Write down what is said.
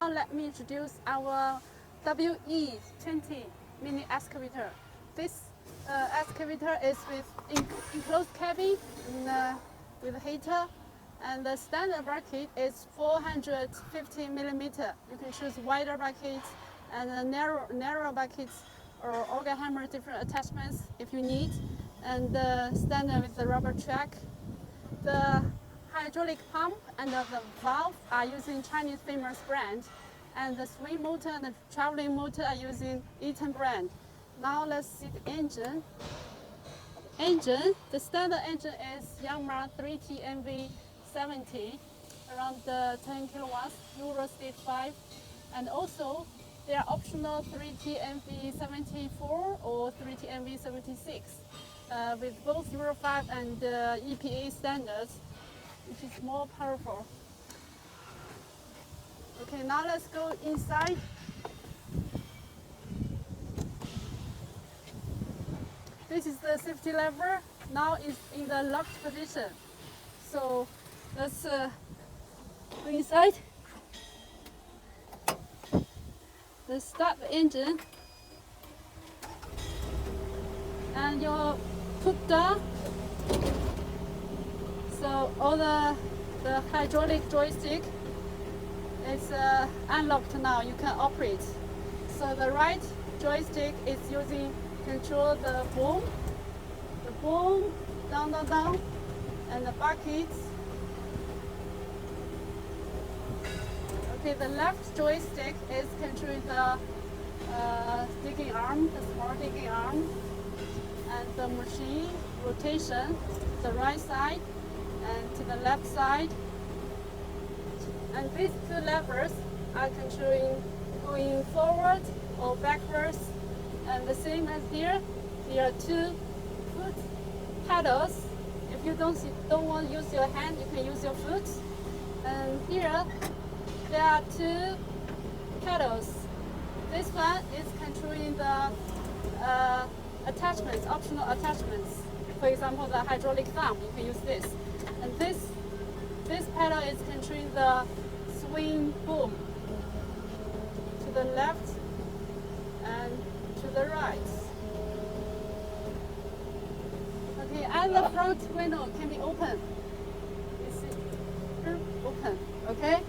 Now let me introduce our WE20 mini excavator. This excavator is with enclosed cabin with a heater, and the standard bucket is 450 millimeter. You can choose wider buckets and narrow buckets or auger hammer, different attachments if you need, and standard with the rubber track. The hydraulic pump and the valve are using Chinese famous brand, and the swing motor and the traveling motor are using EATON brand. Now let's see the engine. The standard engine is Yanmar 3T MV70, around 10 kilowatts, Euro State 5, and also there are optional 3T MV74 or 3T MV76 with both Euro 5 and EPA standards, which is more powerful. Okay, now let's go inside. This is the safety lever. Now it's in the locked position. So let's go inside. Let's start the engine. And you put down. So all the hydraulic joystick is unlocked now. You can operate. So the right joystick is using control the boom, down, and the buckets. Okay, the left joystick is controlling the digging arm, the small digging arm, and the machine rotation, the right side and to the left side. And these two levers are controlling going forward or backwards. And the same as here, there are two foot pedals. If you don't want to use your hand, you can use your foot. And here, there are two pedals. This one is controlling the attachments, optional attachments. For example, the hydraulic thumb, you can use this. And this pedal is controlling the swing boom to the left and to the right. Okay, and the front window can be open. You see, open. Okay.